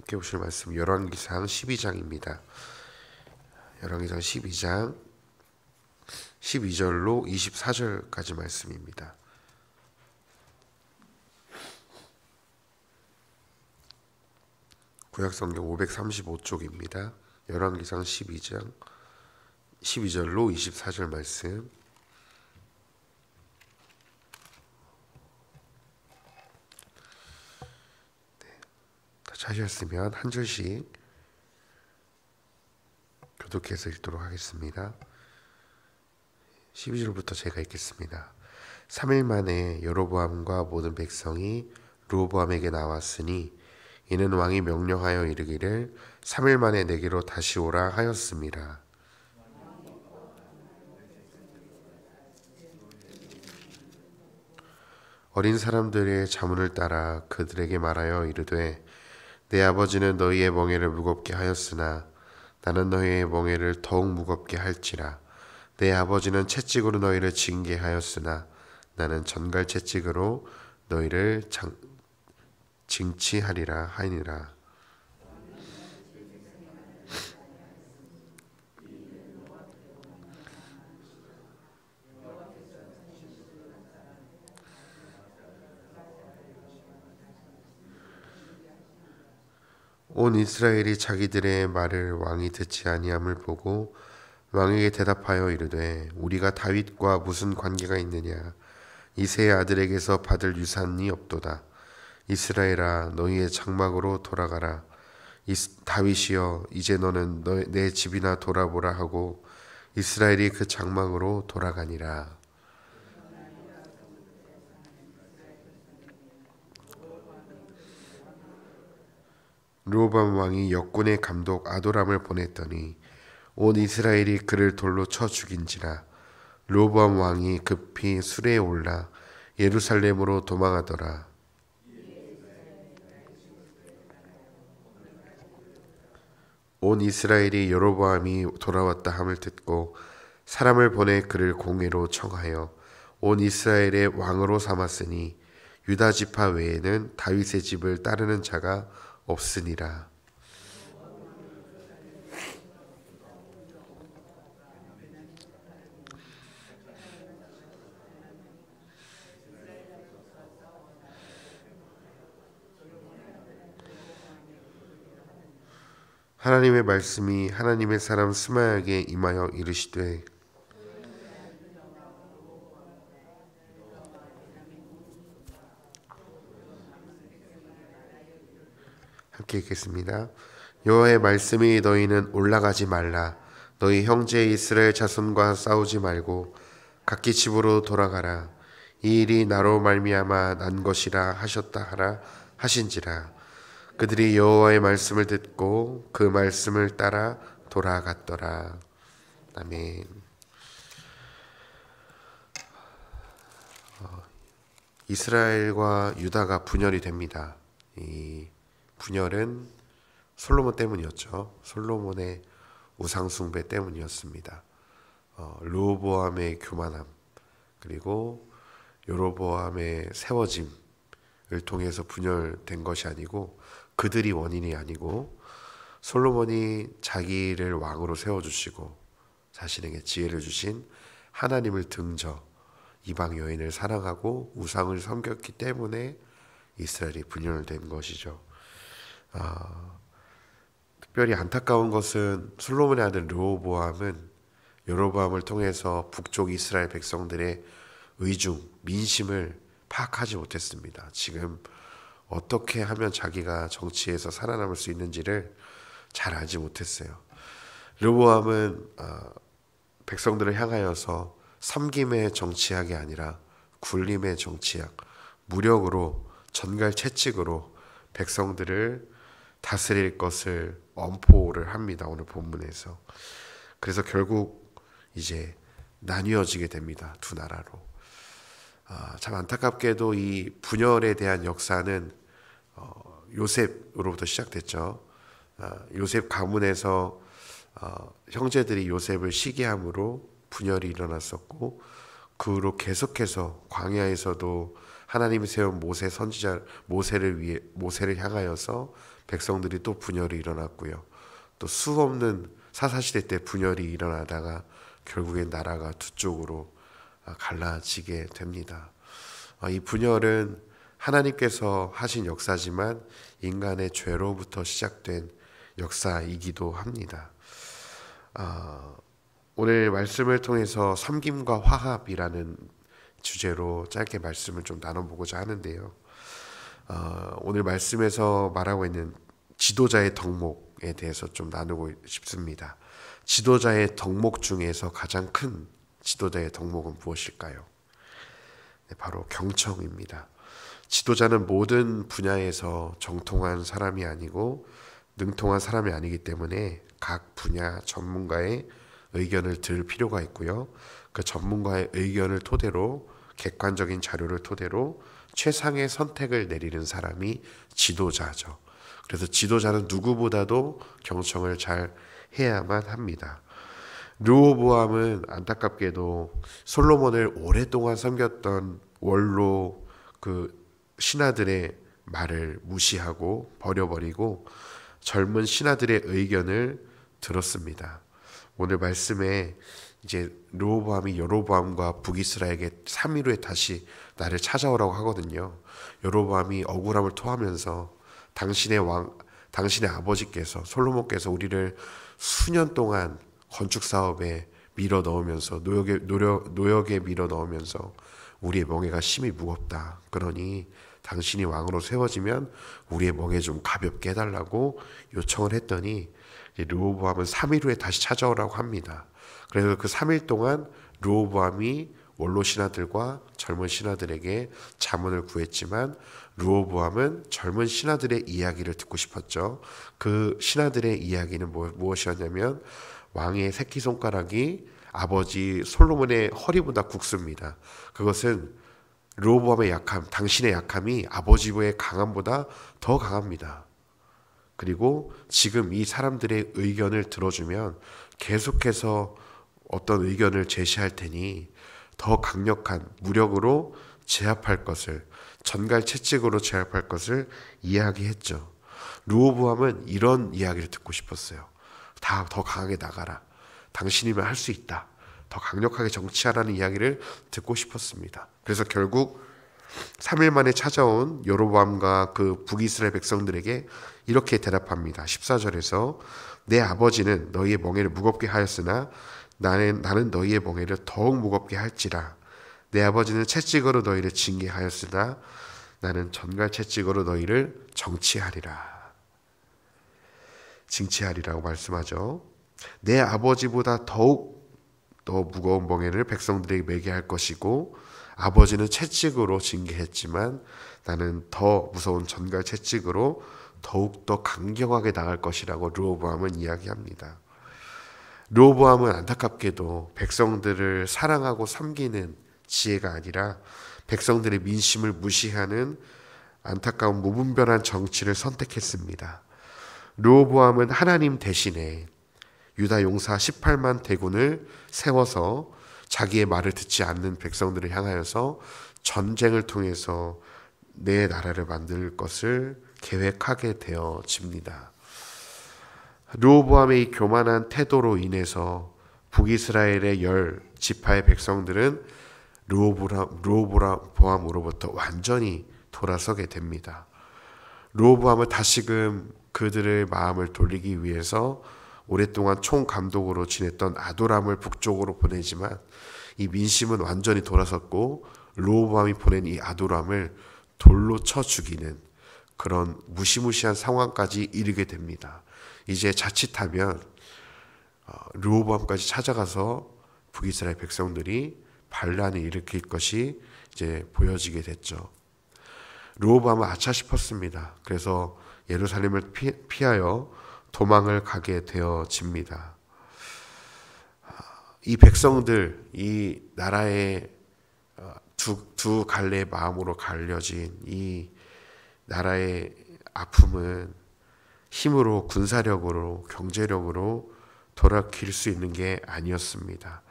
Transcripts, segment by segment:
함께 보실 말씀 열왕기상 12장입니다. 열왕기상 12장 12절로 24절까지 말씀입니다. 구약성경 535쪽입니다. 열왕기상 12장 12절로 24절 말씀. 찾으셨으면 한 절씩 교독해서 읽도록 하겠습니다. 12절부터 제가 읽겠습니다. 3일 만에 여로보암과 모든 백성이 르호보암에게 나왔으니 이는 왕이 명령하여 이르기를 3일 만에 내게로 다시 오라 하였습니다. 어린 사람들의 자문을 따라 그들에게 말하여 이르되 내 아버지는 너희의 멍에를 무겁게 하였으나 나는 너희의 멍에를 더욱 무겁게 할지라. 내 아버지는 채찍으로 너희를 징계하였으나 나는 전갈 채찍으로 너희를 징치하리라 하니라. 온 이스라엘이 자기들의 말을 왕이 듣지 아니함을 보고 왕에게 대답하여 이르되 우리가 다윗과 무슨 관계가 있느냐. 이새의 아들에게서 받을 유산이 없도다. 이스라엘아 너희의 장막으로 돌아가라. 다윗이여 이제 너는 내 집이나 돌아보라 하고 이스라엘이 그 장막으로 돌아가니라. 르호보암 왕이 역군의 감독 아도람을 보냈더니 온 이스라엘이 그를 돌로 쳐 죽인지라. 르호보암 왕이 급히 수레에 올라 예루살렘으로 도망하더라. 온 이스라엘이 여로보암이 돌아왔다 함을 듣고 사람을 보내 그를 공회로 청하여 온 이스라엘의 왕으로 삼았으니 유다 지파 외에는 다윗의 집을 따르는 자가 없으니라. 하나님의 말씀이 하나님의 사람 스마야에게 임하여 이르시되 함께 읽겠습니다. 여호와의 말씀이 너희는 올라가지 말라. 너희 형제 이스라엘 자손과 싸우지 말고 각기 집으로 돌아가라. 이 일이 나로 말미암아 난 것이라 하셨다 하라 하신지라. 그들이 여호와의 말씀을 듣고 그 말씀을 따라 돌아갔더라. 아멘. 이스라엘과 유다가 분열이 됩니다. 이 분열은 솔로몬 때문이었죠. 솔로몬의 우상숭배 때문이었습니다. 르호보암의 교만함 그리고 여로보암의 세워짐을 통해서 분열된 것이 아니고 그들이 원인이 아니고 솔로몬이 자기를 왕으로 세워주시고 자신에게 지혜를 주신 하나님을 등져 이방 여인을 사랑하고 우상을 섬겼기 때문에 이스라엘이 분열된 것이죠. 특별히 안타까운 것은 솔로몬의 아들 르호보암은 여로보암을 통해서 북쪽 이스라엘 백성들의 의중, 민심을 파악하지 못했습니다. 지금 어떻게 하면 자기가 정치에서 살아남을 수 있는지를 잘 알지 못했어요. 르호보암은 백성들을 향하여서 섬김의 정치학이 아니라 굴림의 정치학, 무력으로 전갈 채찍으로 백성들을 다스릴 것을 엄포를 합니다. 오늘 본문에서. 그래서 결국 이제 나뉘어지게 됩니다. 두 나라로. 참 안타깝게도 이 분열에 대한 역사는 요셉으로부터 시작됐죠. 요셉 가문에서 형제들이 요셉을 시기함으로 분열이 일어났었고 그 후로 계속해서 광야에서도 하나님이 세운 모세 선지자 모세를 향하여서 백성들이 또 분열이 일어났고요. 또 수없는 사사시대 때 분열이 일어나다가 결국엔 나라가 두 쪽으로 갈라지게 됩니다. 이 분열은 하나님께서 하신 역사지만 인간의 죄로부터 시작된 역사이기도 합니다. 오늘 말씀을 통해서 섬김과 화합이라는 주제로 짧게 말씀을 좀 나눠보고자 하는데요. 오늘 말씀에서 말하고 있는 지도자의 덕목에 대해서 좀 나누고 싶습니다. 지도자의 덕목 중에서 가장 큰 지도자의 덕목은 무엇일까요? 바로 경청입니다. 지도자는 모든 분야에서 정통한 사람이 아니고 능통한 사람이 아니기 때문에 각 분야 전문가의 의견을 들을 필요가 있고요. 그 전문가의 의견을 토대로 객관적인 자료를 토대로 최상의 선택을 내리는 사람이 지도자죠. 그래서 지도자는 누구보다도 경청을 잘 해야만 합니다. 르호보암은 안타깝게도 솔로몬을 오랫동안 섬겼던 원로 그 신하들의 말을 무시하고 버려버리고 젊은 신하들의 의견을 들었습니다. 오늘 말씀에 이제 르호보암이 여로보암과 북이스라엘에게 3일 후에 다시 나를 찾아오라고 하거든요. 여로보암이 억울함을 토하면서 당신의 아버지께서 솔로몬께서 우리를 수년 동안 건축 사업에 밀어 넣으면서 노역에 밀어 넣으면서 우리의 멍에가 심히 무겁다. 그러니 당신이 왕으로 세워지면 우리의 멍에 좀 가볍게 해달라고 요청을 했더니 르호보암은 3일 후에 다시 찾아오라고 합니다. 그래서 그 3일 동안 르호보암이 원로 신하들과 젊은 신하들에게 자문을 구했지만 르호보암은 젊은 신하들의 이야기를 듣고 싶었죠. 그 신하들의 이야기는 무엇이었냐면 왕의 새끼손가락이 아버지 솔로몬의 허리보다 굵습니다. 그것은 르호보암의 당신의 약함이 아버지의 강함보다 더 강합니다. 그리고 지금 이 사람들의 의견을 들어주면 계속해서 어떤 의견을 제시할 테니 더 강력한 무력으로 제압할 것을, 전갈채찍으로 제압할 것을 이야기했죠. 르호보암은 이런 이야기를 듣고 싶었어요. 더 강하게 나가라. 당신이면 할 수 있다. 더 강력하게 정치하라는 이야기를 듣고 싶었습니다. 그래서 결국 3일 만에 찾아온 여로보암과 그 북이스라엘 백성들에게 이렇게 대답합니다. 14절에서 내 아버지는 너희의 멍에를 무겁게 하였으나 나는 너희의 멍에를 더욱 무겁게 할지라. 내 아버지는 채찍으로 너희를 징계하였으나 나는 전갈 채찍으로 너희를 징치하리라고 말씀하죠. 내 아버지보다 더욱 더 무거운 멍에를 백성들에게 매게 할 것이고 아버지는 채찍으로 징계했지만 나는 더 무서운 전갈 채찍으로 더욱더 강경하게 나갈 것이라고 르호보암은 이야기합니다. 르호보암은 안타깝게도 백성들을 사랑하고 섬기는 지혜가 아니라 백성들의 민심을 무시하는 안타까운 무분별한 정치를 선택했습니다. 르호보암은 하나님 대신에 유다 용사 18만 대군을 세워서 자기의 말을 듣지 않는 백성들을 향하여서 전쟁을 통해서 내 나라를 만들 것을 계획하게 되어집니다. 르호보암의 이 교만한 태도로 인해서 북이스라엘의 10지파의 백성들은 르호보암으로부터 완전히 돌아서게 됩니다. 르호보암은 다시금 그들의 마음을 돌리기 위해서 오랫동안 총감독으로 지냈던 아도람을 북쪽으로 보내지만 이 민심은 완전히 돌아섰고 르호보암이 보낸 이 아도람을 돌로 쳐 죽이는 그런 무시무시한 상황까지 이르게 됩니다. 이제 자칫하면 르호보암까지 찾아가서 북이스라엘 백성들이 반란을 일으킬 것이 이제 보여지게 됐죠. 르호보암은 아차 싶었습니다. 그래서 예루살렘을 피하여 도망을 가게 되어집니다. 이 백성들, 이 나라의 두 갈래의 마음으로 갈려진 이 나라의 아픔은 힘으로, 군사력으로, 경제력으로 돌이킬 수 있는 게 아니었습니다.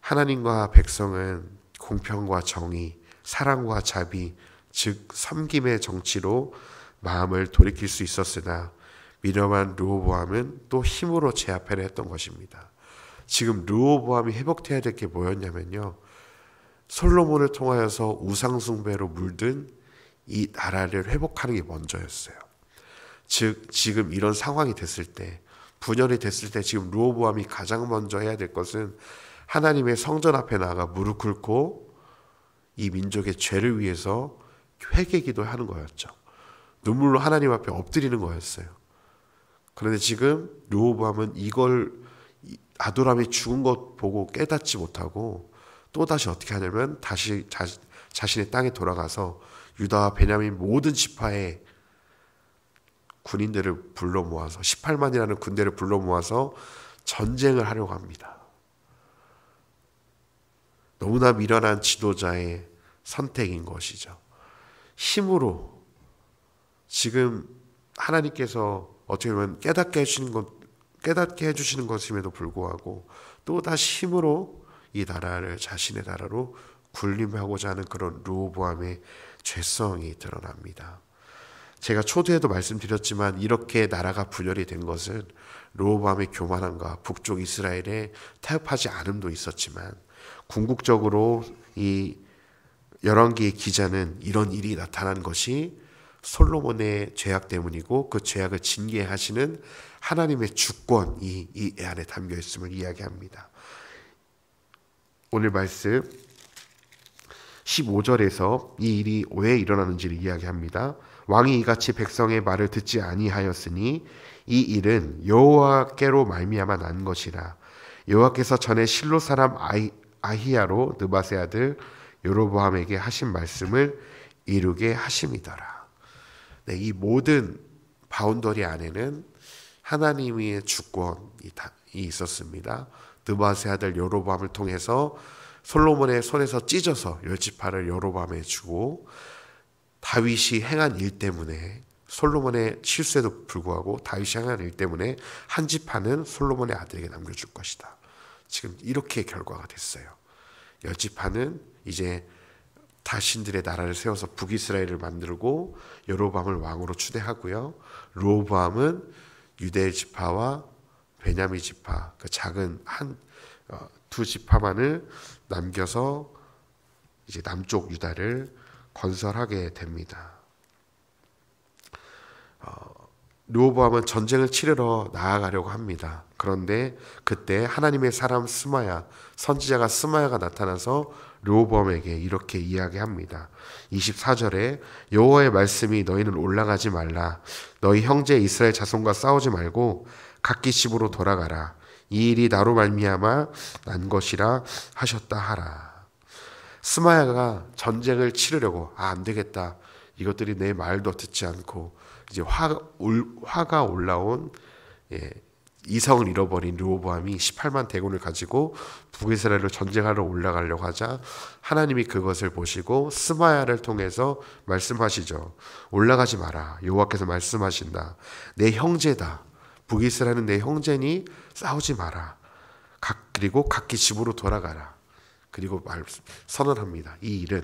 하나님과 백성은 공평과 정의, 사랑과 자비, 즉 섬김의 정치로 마음을 돌이킬 수 있었으나 미련한 르호보암은 또 힘으로 제압하려 했던 것입니다. 지금 르호보암이 회복해야 될 게 뭐였냐면요, 솔로몬을 통하여서 우상숭배로 물든 이 나라를 회복하는 게 먼저였어요. 즉 지금 이런 상황이 됐을 때, 분열이 됐을 때 지금 르호보암이 가장 먼저 해야 될 것은 하나님의 성전 앞에 나가 무릎 꿇고 이 민족의 죄를 위해서 회개기도 하는 거였죠. 눈물로 하나님 앞에 엎드리는 거였어요. 그런데 지금 르호보암은 이걸 아도람이 죽은 것 보고 깨닫지 못하고 또다시 어떻게 하냐면 다시 자신의 땅에 돌아가서 유다와 베냐민 모든 지파의 군인들을 불러 모아서 18만이라는 군대를 불러 모아서 전쟁을 하려고 합니다. 너무나 미련한 지도자의 선택인 것이죠. 힘으로 지금 하나님께서 어떻게 보면 깨닫게 해주시는 것임에도 불구하고 또다시 힘으로 이 나라를 자신의 나라로 군림하고자 하는 그런 르호보암의 죄성이 드러납니다. 제가 초두에도 말씀드렸지만 이렇게 나라가 분열이 된 것은 르호보암의 교만함과 북쪽 이스라엘의 타협하지 않음도 있었지만, 궁극적으로 이 열왕기의 기자는 이런 일이 나타난 것이 솔로몬의 죄악 때문이고 그 죄악을 징계하시는 하나님의 주권이 이 안에 담겨 있음을 이야기합니다. 오늘 말씀 15절에서 이 일이 왜 일어나는지를 이야기합니다. 왕이 이같이 백성의 말을 듣지 아니하였으니 이 일은 여호와께로 말미암아 난 것이라. 여호와께서 전에 실로 사람 아히야로 느바세 아들 여로보암에게 하신 말씀을 이루게 하심이더라. 네, 이 모든 바운더리 안에는 하나님의 주권이 있었습니다. 느바세 아들 여로보암을 통해서 솔로몬의 손에서 찢어서 10지파를 여로보암에 주고, 다윗이 행한 일 때문에, 솔로몬의 실수에도 불구하고 다윗이 행한 일 때문에 한 지파는 솔로몬의 아들에게 남겨줄 것이다. 지금 이렇게 결과가 됐어요. 10지파는 이제 자신들의 나라를 세워서 북이스라엘을 만들고 여로보암을 왕으로 추대하고요, 르호보암은 유대 지파와 베냐민 지파, 그 작은 두 지파만을 남겨서 이제 남쪽 유다를 건설하게 됩니다. 르호보암은 전쟁을 치르러 나아가려고 합니다. 그런데 그때 하나님의 사람 스마야, 선지자가 스마야가 나타나서 르호보암에게 이렇게 이야기합니다. 24절에 여호와의 말씀이 너희는 올라가지 말라. 너희 형제 이스라엘 자손과 싸우지 말고 각기 집으로 돌아가라. 이 일이 나로 말미암아 난 것이라 하셨다 하라. 스마야가 전쟁을 치르려고 안 되겠다. 이것들이 내 말도 듣지 않고 이제 화가 올라온 이성을 잃어버린 르호보암이 18만 대군을 가지고 북이스라엘로 전쟁하러 올라가려고 하자 하나님이 그것을 보시고 스마야를 통해서 말씀하시죠. 올라가지 마라. 여호와께서 말씀하신다. 내 형제다. 북이스라엘은 내 형제니 싸우지 마라. 그리고 각기 집으로 돌아가라. 그리고 선언합니다. 이 일은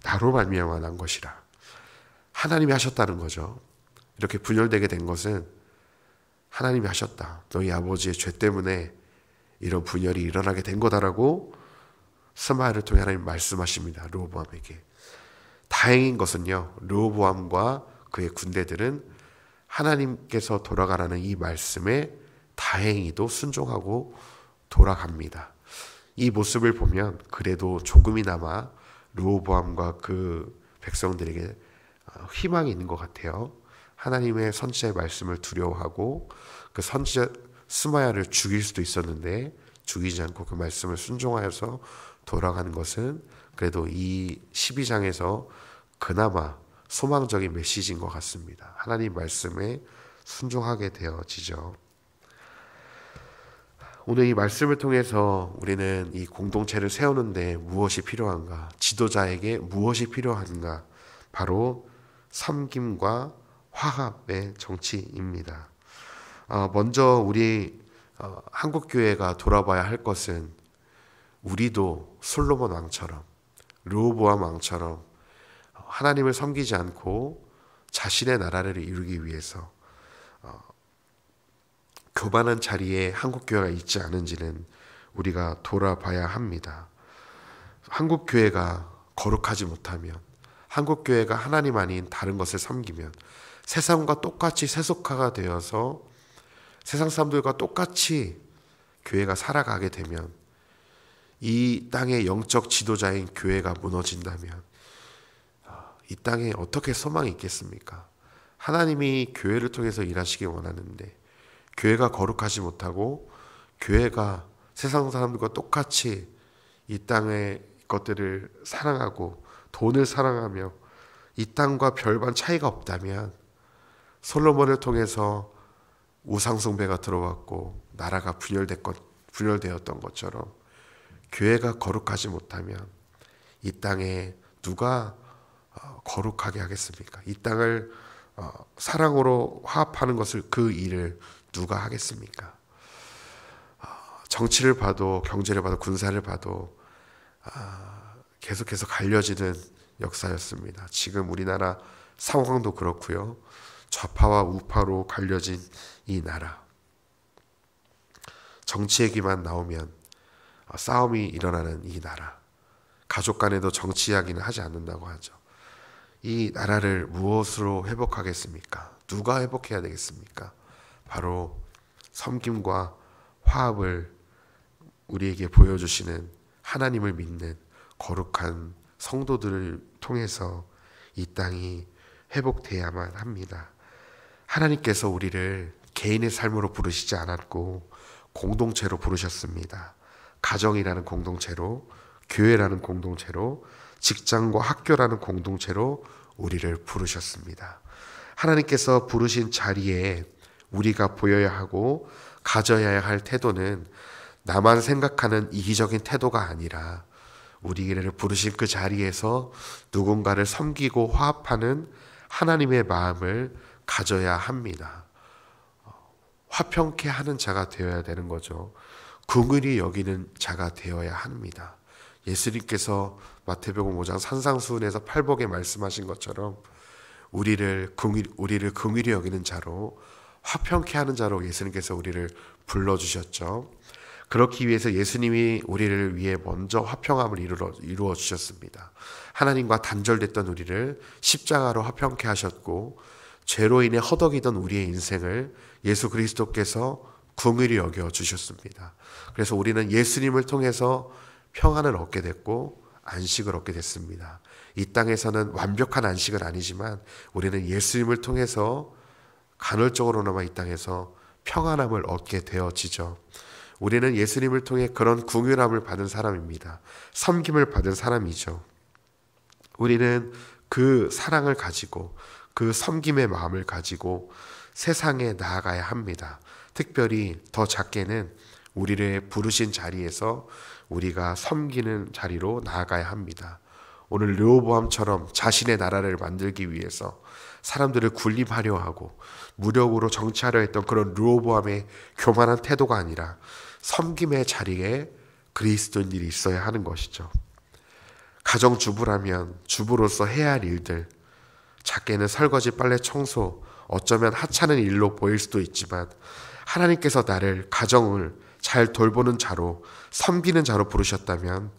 나로 말미암아 난 것이라. 하나님이 하셨다는 거죠. 이렇게 분열되게 된 것은 하나님이 하셨다. 너희 아버지의 죄 때문에 이런 분열이 일어나게 된 거다라고 스마야를 통해 하나님 말씀하십니다. 르호보암에게. 다행인 것은요, 르호보암과 그의 군대들은 하나님께서 돌아가라는 이 말씀에 다행히도 순종하고 돌아갑니다. 이 모습을 보면 그래도 조금이나마 르호보암과 그 백성들에게 희망이 있는 것 같아요. 하나님의 선지자의 말씀을 두려워하고 그 선지자 스마야를 죽일 수도 있었는데 죽이지 않고 그 말씀을 순종하여서 돌아가는 것은 그래도 이 12장에서 그나마 소망적인 메시지인 것 같습니다. 하나님 말씀에 순종하게 되어지죠. 오늘 이 말씀을 통해서 우리는 이 공동체를 세우는데 무엇이 필요한가, 지도자에게 무엇이 필요한가, 바로 섬김과 화합의 정치입니다. 먼저 우리 한국교회가 돌아봐야 할 것은 우리도 솔로몬 왕처럼 르호보암 왕처럼 하나님을 섬기지 않고 자신의 나라를 이루기 위해서 교만한 자리에 한국교회가 있지 않은지는 우리가 돌아봐야 합니다. 한국교회가 거룩하지 못하면, 한국교회가 하나님 아닌 다른 것을 섬기면, 세상과 똑같이 세속화가 되어서 세상 사람들과 똑같이 교회가 살아가게 되면, 이 땅의 영적 지도자인 교회가 무너진다면 이 땅에 어떻게 소망이 있겠습니까? 하나님이 교회를 통해서 일하시기 원하는데 교회가 거룩하지 못하고 교회가 세상 사람들과 똑같이 이 땅의 것들을 사랑하고 돈을 사랑하며 이 땅과 별반 차이가 없다면, 솔로몬을 통해서 우상숭배가 들어왔고 나라가 분열되었던 것처럼 교회가 거룩하지 못하면 이 땅에 누가 거룩하게 하겠습니까? 이 땅을 사랑으로 화합하는 것을, 그 일을 누가 하겠습니까? 정치를 봐도, 경제를 봐도, 군사를 봐도 계속해서 갈려지는 역사였습니다. 지금 우리나라 상황도 그렇고요. 좌파와 우파로 갈려진 이 나라. 정치 얘기만 나오면 싸움이 일어나는 이 나라. 가족 간에도 정치 이야기는 하지 않는다고 하죠. 이 나라를 무엇으로 회복하겠습니까? 누가 회복해야 되겠습니까? 바로 섬김과 화합을 우리에게 보여주시는 하나님을 믿는 거룩한 성도들을 통해서 이 땅이 회복돼야만 합니다. 하나님께서 우리를 개인의 삶으로 부르시지 않았고 공동체로 부르셨습니다. 가정이라는 공동체로, 교회라는 공동체로, 직장과 학교라는 공동체로 우리를 부르셨습니다. 하나님께서 부르신 자리에 우리가 보여야 하고 가져야 할 태도는 나만 생각하는 이기적인 태도가 아니라, 우리를 부르신 그 자리에서 누군가를 섬기고 화합하는 하나님의 마음을 가져야 합니다. 화평케 하는 자가 되어야 되는 거죠. 긍휼히 여기는 자가 되어야 합니다. 예수님께서 마태복음 5장 산상수훈에서 팔복에 말씀하신 것처럼 우리를 긍휼히 여기는 자로, 화평케 하는 자로 예수님께서 우리를 불러주셨죠. 그렇기 위해서 예수님이 우리를 위해 먼저 화평함을 이루어 주셨습니다. 하나님과 단절됐던 우리를 십자가로 화평케 하셨고, 죄로 인해 허덕이던 우리의 인생을 예수 그리스도께서 긍휼히 여겨 주셨습니다. 그래서 우리는 예수님을 통해서 평안을 얻게 됐고 안식을 얻게 됐습니다. 이 땅에서는 완벽한 안식은 아니지만 우리는 예수님을 통해서 간헐적으로나마 이 땅에서 평안함을 얻게 되어지죠. 우리는 예수님을 통해 그런 긍휼함을 받은 사람입니다. 섬김을 받은 사람이죠. 우리는 그 사랑을 가지고, 그 섬김의 마음을 가지고 세상에 나아가야 합니다. 특별히 더 작게는 우리를 부르신 자리에서 우리가 섬기는 자리로 나아가야 합니다. 오늘 르호보암처럼 자신의 나라를 만들기 위해서 사람들을 군림하려 하고 무력으로 정치하려 했던 그런 르호보암의 교만한 태도가 아니라 섬김의 자리에 그리스도인들이 있어야 하는 것이죠. 가정주부라면 주부로서 해야 할 일들, 작게는 설거지, 빨래, 청소, 어쩌면 하찮은 일로 보일 수도 있지만 하나님께서 나를, 가정을 잘 돌보는 자로, 섬기는 자로 부르셨다면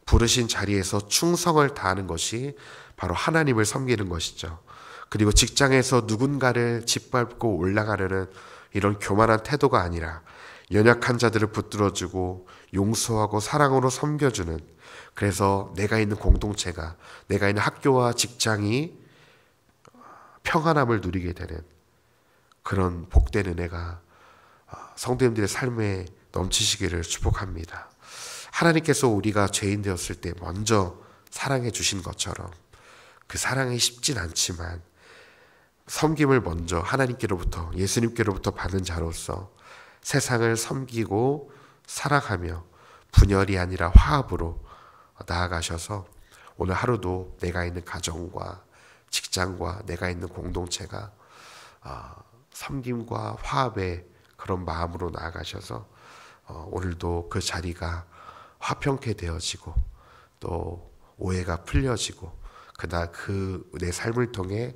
부르신 자리에서 충성을 다하는 것이 바로 하나님을 섬기는 것이죠. 그리고 직장에서 누군가를 짓밟고 올라가려는 이런 교만한 태도가 아니라 연약한 자들을 붙들어주고 용서하고 사랑으로 섬겨주는, 그래서 내가 있는 공동체가, 내가 있는 학교와 직장이 평안함을 누리게 되는 그런 복된 은혜가 성도님들의 삶에 넘치시기를 축복합니다. 하나님께서 우리가 죄인 되었을 때 먼저 사랑해 주신 것처럼, 그 사랑이 쉽진 않지만 섬김을 먼저 하나님께로부터, 예수님께로부터 받은 자로서 세상을 섬기고 사랑하며 분열이 아니라 화합으로 나아가셔서 오늘 하루도 내가 있는 가정과 직장과 내가 있는 공동체가 섬김과 화합의 그런 마음으로 나아가셔서 오늘도 그 자리가 화평케 되어지고 또 오해가 풀려지고 그날 그 내 삶을 통해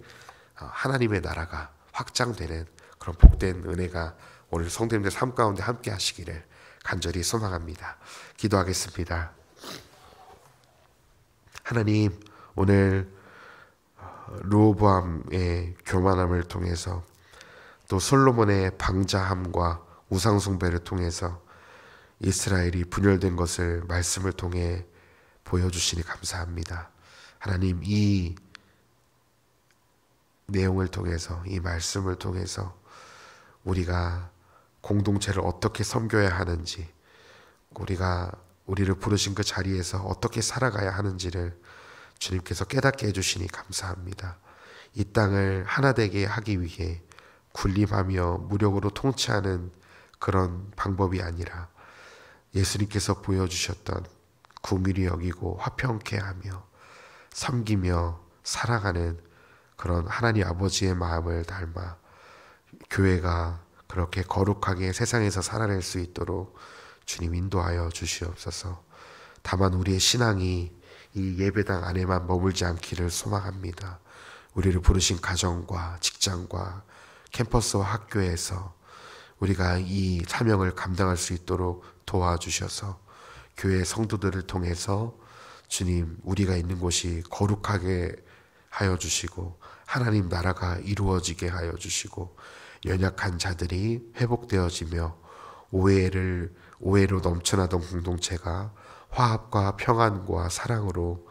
하나님의 나라가 확장되는 그런 복된 은혜가 오늘 성도님들 삶 가운데 함께 하시기를 간절히 소망합니다. 기도하겠습니다. 하나님, 오늘 르호보암의 교만함을 통해서 또 솔로몬의 방자함과 우상숭배를 통해서 이스라엘이 분열된 것을 말씀을 통해 보여주시니 감사합니다. 하나님, 이 내용을 통해서, 이 말씀을 통해서 우리가 공동체를 어떻게 섬겨야 하는지, 우리를 부르신 그 자리에서 어떻게 살아가야 하는지를 주님께서 깨닫게 해주시니 감사합니다. 이 땅을 하나 되게 하기 위해 군림하며 무력으로 통치하는 그런 방법이 아니라 예수님께서 보여주셨던 긍휼히 여기고 화평케 하며 섬기며 살아가는 그런 하나님 아버지의 마음을 닮아 교회가 그렇게 거룩하게 세상에서 살아낼 수 있도록 주님 인도하여 주시옵소서. 다만 우리의 신앙이 이 예배당 안에만 머물지 않기를 소망합니다. 우리를 부르신 가정과 직장과 캠퍼스와 학교에서 우리가 이 사명을 감당할 수 있도록 도와주셔서 교회 성도들을 통해서 주님, 우리가 있는 곳이 거룩하게 하여 주시고 하나님 나라가 이루어지게 하여 주시고 연약한 자들이 회복되어지며 오해로 넘쳐나던 공동체가 화합과 평안과 사랑으로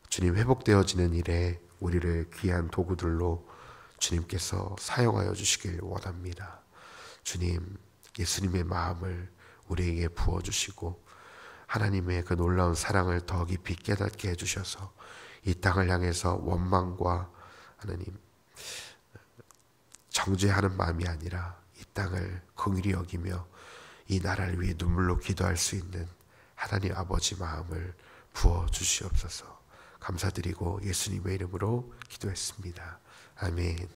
주님 회복되어지는 일에 우리를 귀한 도구들로 주님께서 사용하여 주시길 원합니다. 주님, 예수님의 마음을 우리에게 부어주시고 하나님의 그 놀라운 사랑을 더 깊이 깨닫게 해주셔서 이 땅을 향해서 원망과 하나님 정죄하는 마음이 아니라 이 땅을 긍휼히 여기며 이 나라를 위해 눈물로 기도할 수 있는 하나님 아버지 마음을 부어주시옵소서. 감사드리고 예수님의 이름으로 기도했습니다. 아멘.